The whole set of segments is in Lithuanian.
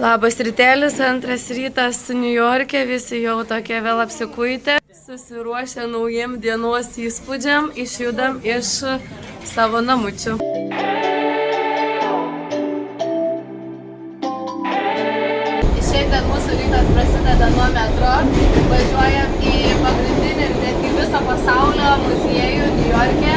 Labas rytelis, antras rytas Niujorke, visi jau tokie vėl apsikuitę, susiruošę naujiem dienos įspūdžiam, išjudam iš savo namučių. Šiandien mūsų rytas prasideda nuo metro, važiuojam į pagrindinį, netgi viso pasaulio muziejų Niujorke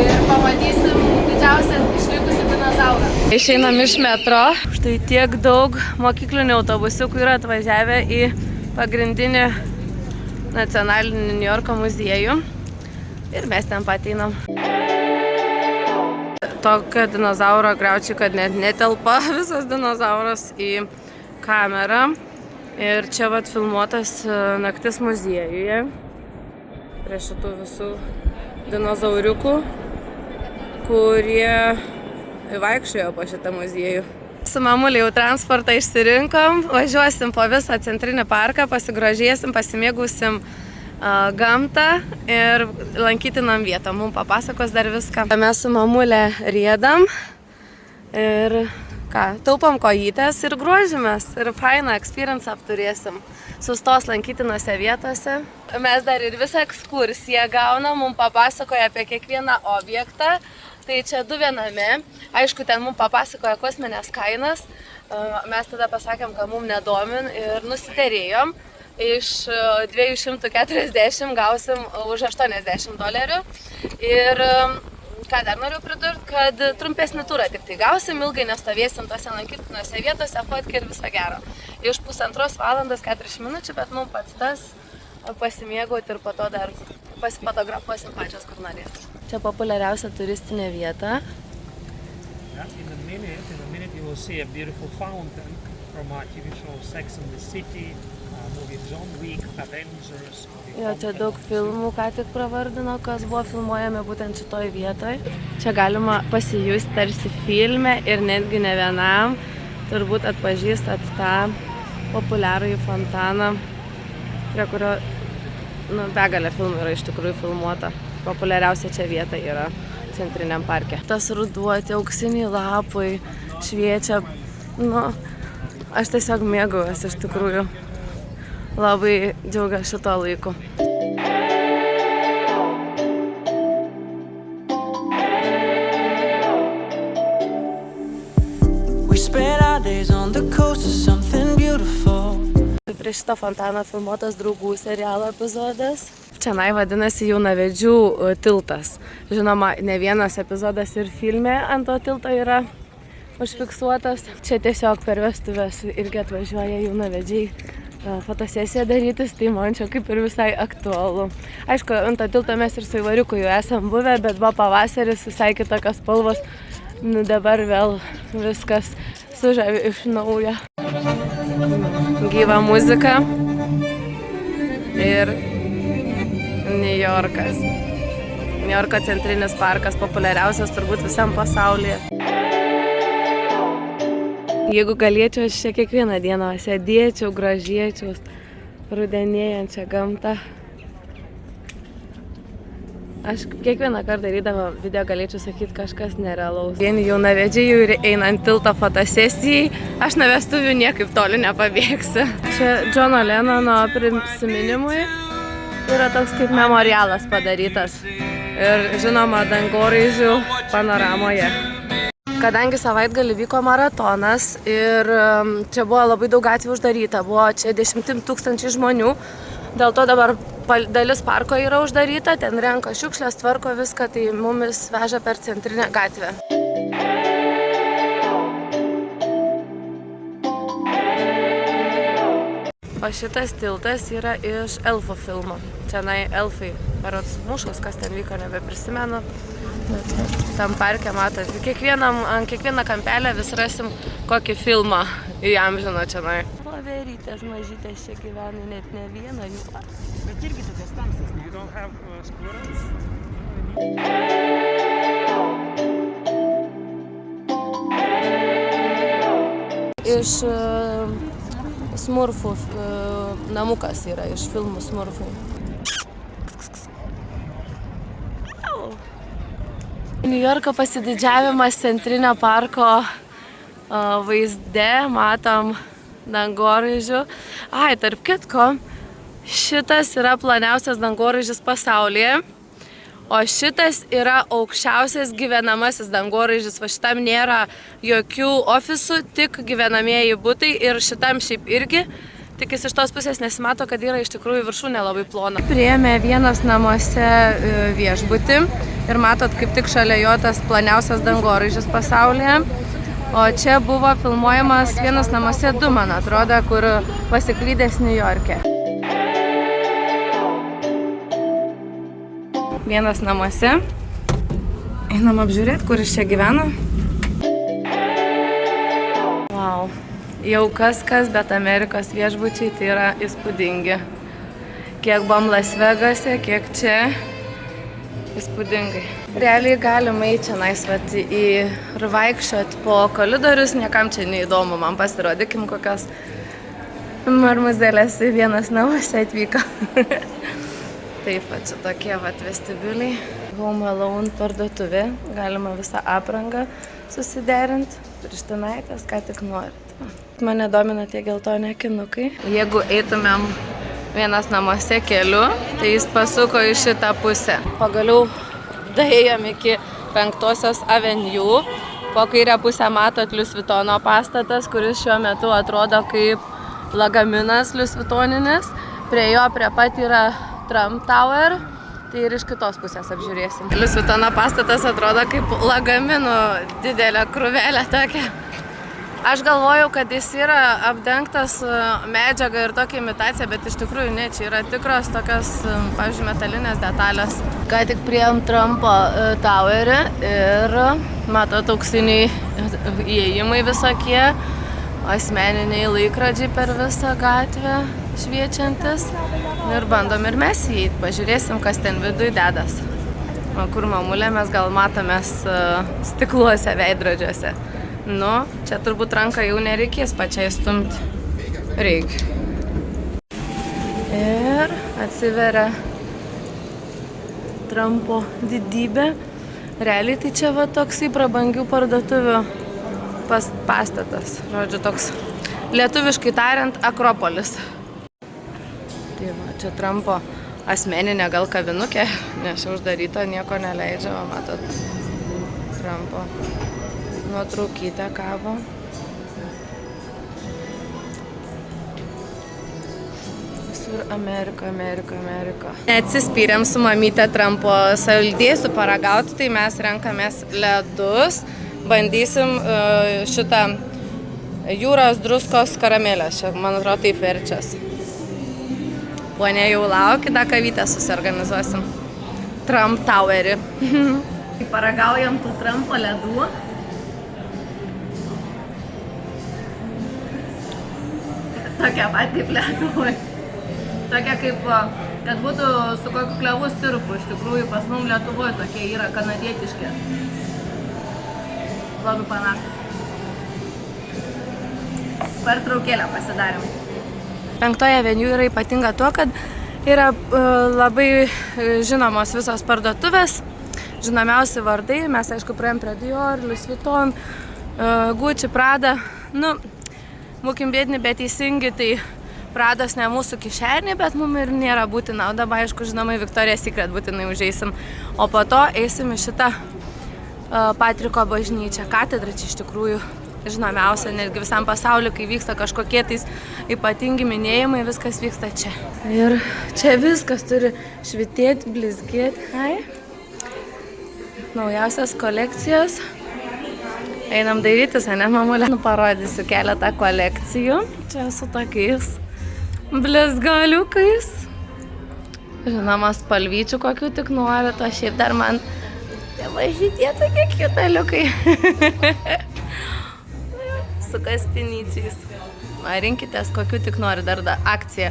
ir pamatysim didžiausią išlikusį dinozaurą. Išeinam iš metro, štai tiek daug mokyklinių autobusiukų yra atvažiavę į pagrindinį nacionalinį Niujorko muziejų ir mes ten pateinam. Tokio dinozauro griaučiai, kad net netelpa visas dinozauras į kamerą. Ir čia vat filmuotas naktis muziejuje prie šitų visų dinozauriukų, kurie vaikščiojo po šitą muziejų. Su mamulė jau transportą išsirinkom, važiuosim po visą centrinį parką, pasigrožėsim, pasimėgausim gamtą ir lankytinom vietą. Mums papasakos dar viską. Mes su mamulė riedam ir taupom kojytės ir grožimės ir fainą experience apturėsim. Sustos lankytinose vietose. Mes dar ir visą ekskursiją gaunam, mums papasakoja apie kiekvieną objektą. Tai čia du viename. Aišku, ten mums papasakoja kosminės kainas. Mes tada pasakėm, kad mums nedomin ir nusiterėjom. Iš 240 gausim už $80. Ir ką dar noriu pridurti, kad trumpesnį turą tik tai gausim, ilgai nestovėsim tose lankytinose vietose, fotkę ir viso gero. Iš 1,5 valandos 40 minučių, bet mums pats tas pasimėgauti ir po to dar pasifotografuosim pačios, kur norės. Čia populiariausia turistinė vieta. In a minute you will see a beautiful fountain from TV show Sex and the City, movie John Wick, Avengers. Jo, čia daug filmų ką tik pravardino, kas buvo filmuojami būtent šitoj vietoj. Čia galima pasijusti tarsi filme ir netgi ne vienam. Turbūt atpažįstat tą populiarųjį fontaną, prie kurio begalė filmų yra iš tikrųjų filmuota. Populiariausia čia vieta yra centriniam parke. Tas ruduo, tie auksiniai lapai šviečia. Aš tiesiog mėgaujuosi iš tikrųjų. Labai džiaugiuosi šito laiku. Prie šito fontaną filmuotas Draugų serialo epizodas. Čianai vadinasi Jaunavedžių tiltas. Žinoma, ne vienas epizodas ir filme ant to tilto yra užfiksuotas. Čia tiesiog per vestuves irgi atvažiuoja jaunavedžiai fotosesiją darytis, tai man čia kaip ir visai aktualu. Aišku, ant to tilto mes ir su Ivariuku jau esam buvę, bet buvo pavasaris, visai kitokios spalvos. Dabar vėl viskas sužavi iš naujo. Gyva muzika ir Niujorkas. Niujorko centrinis parkas, populiariausias turbūt visam pasaulyje. Jeigu galėčiau, aš čia kiekvieną dieną sėdėčiau, grožėčiau rudenėjančią gamtą. Aš kiekvieną kartą darydama video galėčiau sakyti kažkas nerealaus. Vieni jaunavedžiai einant tilto fotosesijai, aš nuo vestuvių niekaip toli nepabėgsiu. Čia Džono Lenono prisiminimui yra toks kaip memorialas padarytas. Ir žinoma, dangoraižių panoramoje. Kadangi savaitgalį vyko maratonas ir čia buvo labai daug gatvių uždaryta, buvo čia 10 000 žmonių, dėl to dabar dalis parko yra uždaryta, ten renka šiukšlės, tvarko viską, tai mumis veža per centrinę gatvę. O šitas tiltas yra iš Elfų filmo. Čianai Elfai, berods mūšos, kas ten vyko, nebeprisimenu. Tam parke matot, ant kiekvieną kampelę vis rasim kokį filmą įamžino čianai. Voverytės mažytės čia gyvena, net ne viena jų. Bet irgi tokios tamsas, you don't have squirrels? Iš Smurfų namukas yra, iš filmų Smurfai. Niujorko pasididžiavimas centrinio parko vaizde matom dangoraižių. Ai, tarp kitko, šitas yra ploniausias dangoraižis pasaulyje, o šitas yra aukščiausias gyvenamasis dangoraižis. Va šitam nėra jokių ofisų, tik gyvenamieji butai ir šitam šiaip irgi. Tik iš tos pusės nesimato, kad yra iš tikrųjų viršūnė labai plona. Priėmė Vienos namuose viešbutį ir matot, kaip tik šalia jo tas ploniausias dangoraižis pasaulyje. O čia buvo filmuojamas Vienos namuose 2, man atrodo, kur pasiklydęs New York'e. Vienos namuose. Einam apžiūrėti, kur jis čia gyvena. Wow. Jau kas, bet Amerikos viešbučiai tai yra įspūdingi. Kiek buvom Las Vegase, kiek čia. Įspūdingai. Realiai galima į čia naisvat ir vaikščiot po koridorius, niekam čia neįdomu, man pasirodykim kokios marmuzėlės į Vienos namuose atvyko. Taip, va, čia tokie vestibiuliai. Home Alone parduotuvė, galima visą aprangą susiderinti, pirštinaitės, ką tik norit. Mane domina tie geltoni akinukai. Jeigu eitumėm Vienos namuose keliu, tai jis pasuko į šitą pusę. Pagaliau daėjom iki 5 Avenue. Po kairę pusę matot Louis Vuittono pastatas, kuris šiuo metu atrodo kaip lagaminas Louis Vuittoninis. Prie jo prie pat yra Trump Tower, tai ir iš kitos pusės apžiūrėsim. Louis Vuittono pastatas atrodo kaip lagaminų didelė krūvelė tokia. Aš galvojau, kad jis yra apdengtas medžiaga ir tokia imitacija, bet iš tikrųjų ne, čia yra tikros tokios, pavyzdžiui, metalinės detalės. Ką tik priėjom Trumpo Towerį ir matot auksiniai įėjimai visokie, asmeniniai laikrodžiai per visą gatvę šviečiantis. Ir bandom ir mes įeit, pažiūrėsim, kas ten viduj dedas. O kur mamulė, mes gal matomės stikluose, veidrodžiuose. Nu, čia turbūt ranką jau nereikės pačiai stumti. Reikia. Ir atsiveria Trumpo didybė. Realiai tai čia va toksai prabangių parduotuvių pastatas. Žodžiu, toks lietuviškai tariant Akropolis. Tai va, čia Trumpo asmeninė gal kavinukė, nes uždaryta, nieko neleidžia, va, matot, Trumpo nuotraukytė kabo. Visur Amerika, Amerika, Amerika. Atsispyrėm su mamyte Trumpo saldėsių paragauti, tai mes renkamės ledus. Bandysim šitą jūros druskos karamelės, čia, man atrodo, taip verčias. Ponė jau laukia, da kavytę susiorganizuosim. Trump Towerį. Paragaujam tų Trumpo ledų. Tokia pat kaip Lietuvoj. Tokia kaip, kad būtų su kokiu klevų sirupu. Iš tikrųjų, pas mum Lietuvoj tokie yra kanadietiški. Labai panašus. Pertraukėlę pasidarėm. 5 Avenue yra ypatinga tuo, kad yra labai žinomos visos parduotuvės, žinomiausi vardai. Mes, aišku, praėjom prie Dior, Louis Vuitton, Gucci, Prada. Nu, būkim bėdni, bet teisingi, tai Prados ne mūsų kišenė, bet mums ir nėra būtina. O dabar, aišku, žinoma, Victoria's Secret būtinai užeisim. O po to eisim į šitą Patriko bažnyčią. Katedra čia iš tikrųjų žinomiausia, netgi visam pasauliu, kai vyksta kažkokie tais ypatingi minėjimai, viskas vyksta čia. Ir čia viskas turi švitėti, blizgėti. Ai. Naujausias kolekcijos. Einam dairytis, ne, mamulė? Parodysiu keletą kolekcijų. Čia su tokiais blizgaliukais. Žinoma, spalvyčių kokių tik norit, o šiaip dar man mažytie tokie kiutaliukai. Su kaspinyčiais. Rinkitės kokių tik nori, dar akcija.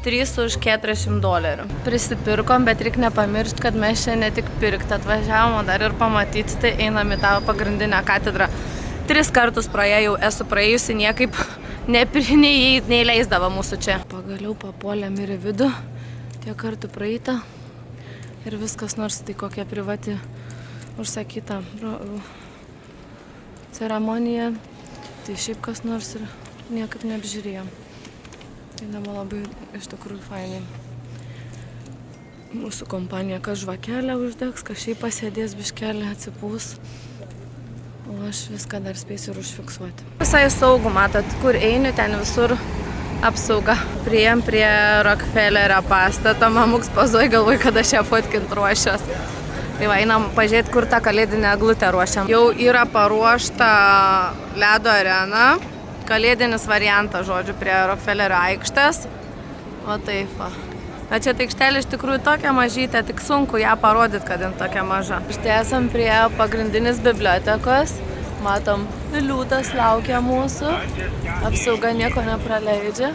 3 už $400. Prisipirkom, bet reikia nepamiršti, kad mes čia ne tik pirkti atvažiavom, o dar ir pamatyti, tai einam į tą pagrindinę katedrą. 3 kartus praėjau, esu praėjusi, niekaip neįleisdavo mūsų čia. Pagaliau papuolėm ir į vidų, tiek kartų praeita ir viskas, nors tai kokia privati užsakyta ceremonija. Tai šiaip kas nors ir niekaip neapžiūrėjom. Tai nebuvo labai iš tikrųjų fainai. Mūsų kompanija, kas žvakelę uždegs, kas šiaip pasėdės biškelę, atsipūs. O aš viską dar spėsiu ir užfiksuoti. Visai saugu, matot, kur eini, ten visur apsauga. Priėjom prie Rockefellerio pastato, mamuks pozuoja, galvoju, kad aš ją fotkint ruošios. Tai va, einam pažiūrėti, kur tą kalėdinę eglutę ruošiam. Jau yra paruošta ledo arena, kalėdinis variantas, žodžiu, prie Rockefellerio aikštės. O taip, va. Na čia tai aikštelė iš tikrųjų tokia mažytė, tik sunku ją parodyti, kad jin tokia maža. Štai esam prie pagrindinės bibliotekos. Matom, liūtas laukia mūsų. Apsauga nieko nepraleidžia.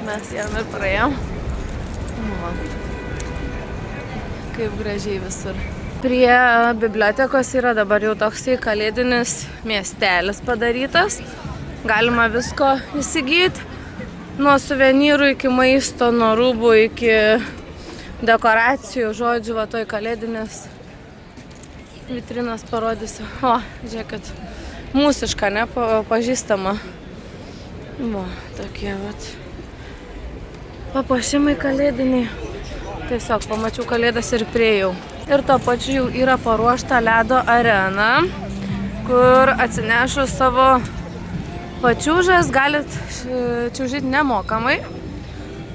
Mes jam ir praėjom. Kaip gražiai visur. Prie bibliotekos yra dabar jau toksai kalėdinis miestelis padarytas. Galima visko įsigyti. Nuo suvenyrų iki maisto, nuo rūbų iki dekoracijų, žodžiu, va toj kalėdinės vitrinas parodysiu. O, žiūrėkit, mūsiška, ne, pažįstama. Va, tokie vat papuošimai kalėdiniai. Tiesiog pamačiau kalėdas ir priėjau. Ir tuo pačiu jau yra paruošta ledo arena, kur atsinešus savo pačiūžas galit čiūžyti nemokamai.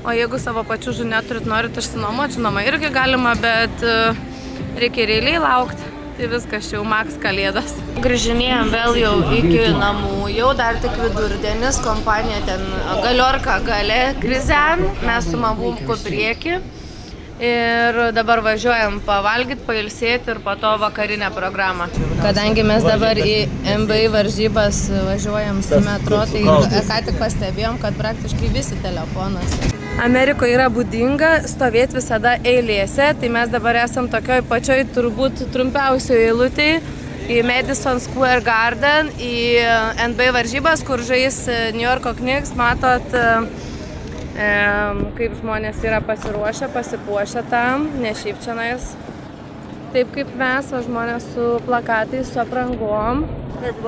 O jeigu savo pačiūžų neturit, norit išsinuomoti, žinoma, irgi galima, bet reikia ir eiliai laukti. Tai viskas čia jau maks kalėdas. Grįžinėjom vėl jau iki namų, jau dar tik vidurdienis, kompanija ten Galiorka gale krizen, mes su Mamuku prieki. Ir dabar važiuojam pavalgyti, pailsėti ir po to vakarinę programą. Kadangi mes dabar į MBI varžybas važiuojam su metro, tai ką tik pastebėjom, kad praktiškai visi telefonuose. Amerikoje yra būdinga stovėti visada eilėse, tai mes dabar esam tokioj pačioj turbūt trumpiausioje eilutėje į Madison Square Garden, į NBA varžybas, kur žais New Yorko Knicks. Matot, kaip žmonės yra pasiruošę, pasipuošę tam, ne šiaip čionais. Taip kaip mes, o žmonės su plakatais, su aprangom.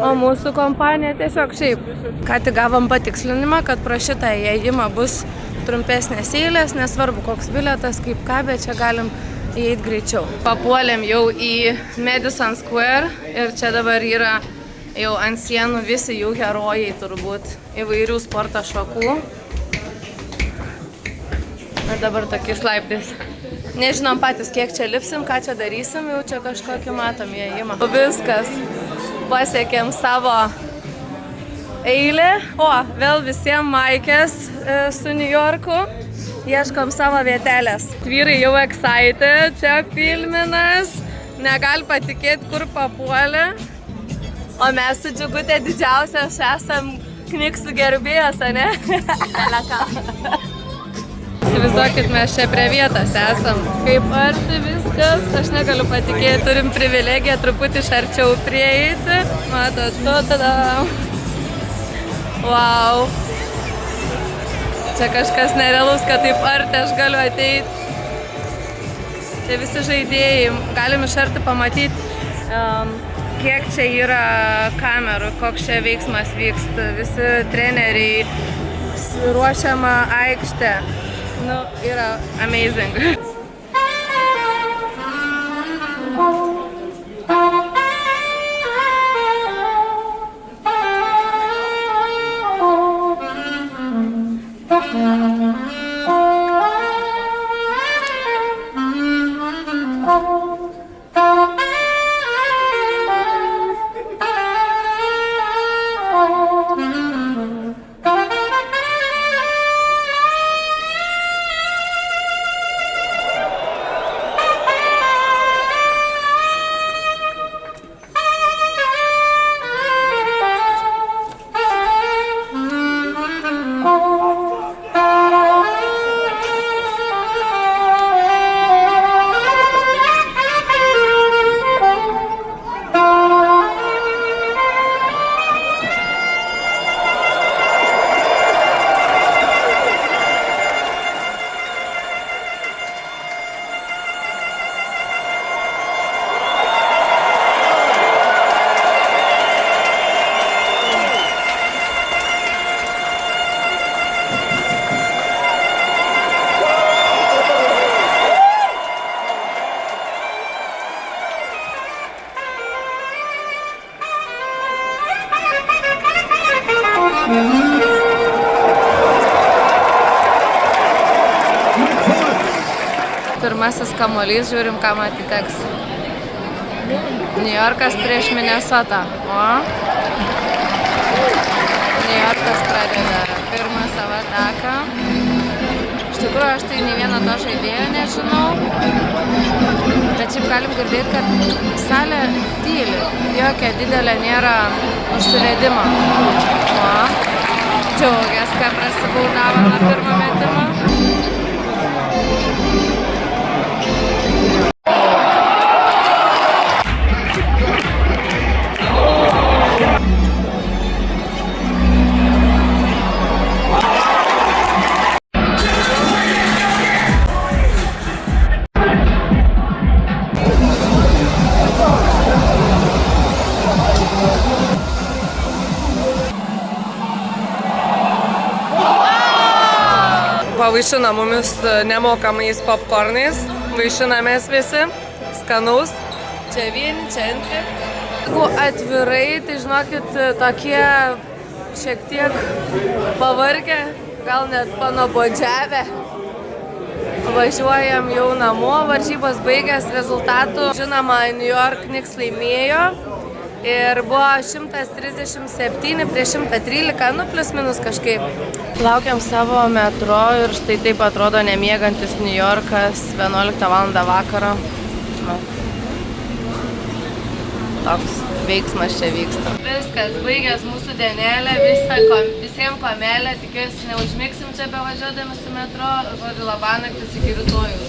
O mūsų kompanija tiesiog šiaip. Ką tik gavom patikslinimą, kad pro šitą įėjimą bus trumpesnės eilės, nesvarbu koks bilietas, kaip ką, bet čia galim įeiti greičiau. Papuolėm jau į Madison Square ir čia dabar yra jau ant sienų visi jų herojai turbūt įvairių sporto šakų. Ir dabar tokiais laiptais. Nežinom patys, kiek čia lipsim, ką čia darysim, jau čia kažkokį matom įėjimą. Viskas. Pasiekėm savo eilę. O, vėl visiems maikės su New Yorku. Ieškom savo vietelės. Vyrai jau excited, čia filminas. Negali patikėti, kur papuolė. O mes su Džiugute didžiausias esam Kniksų gerbėjas, ane? Įsivaizduokit, mes čia prie vietos esam. Kaip arti viskas, aš negaliu patikėti, turim privilegiją truputį iš arčiau prieiti. Matot, tada. Wow. Čia kažkas nerealus, kad taip arti aš galiu ateiti. Tai visi žaidėjai, galim iš arti pamatyti, kiek čia yra kamerų, koks čia veiksmas vyksta. Visi treneriai, ruošiama aikštė. Nu, yra amazing. pirmasis kamuolys, žiūrim, kam atiteks. New Yorkas prieš Minnesotą. O. New Yorkas pradeda pirmą savo ataką. Iš tikrųjų, aš tai nei vieno to žaidėjo nežinau. Bet šiaip galim girdėti, kad salė tyli. Jokia didelė nėra užsivedimo. O. Džiaugias, kad prasibaudavo nuo pirmo metimo. Pavaišina mumis nemokamais popkornais, vaišinamės visi, skanaus, čia vieni, čia antri. Jeigu atvirai, tai žinokit, tokie šiek tiek pavargę, gal net panobodžiavę. Važiuojam jau namo, varžybos baigęs rezultatų. Žinoma, New York Knicks laimėjo. Ir buvo 137 prieš 113, nu plius minus kažkaip. Laukiam savo metro ir štai taip atrodo nemiegantis New Yorkas 11 val. Vakaro. Toks veiksmas čia vyksta. Viskas, baigęs mūsų dienelė, visiems komelė, tikiuosi neužmigsim čia bevažiuodami su metro. Žodžiu, labanaktis iki rytojus.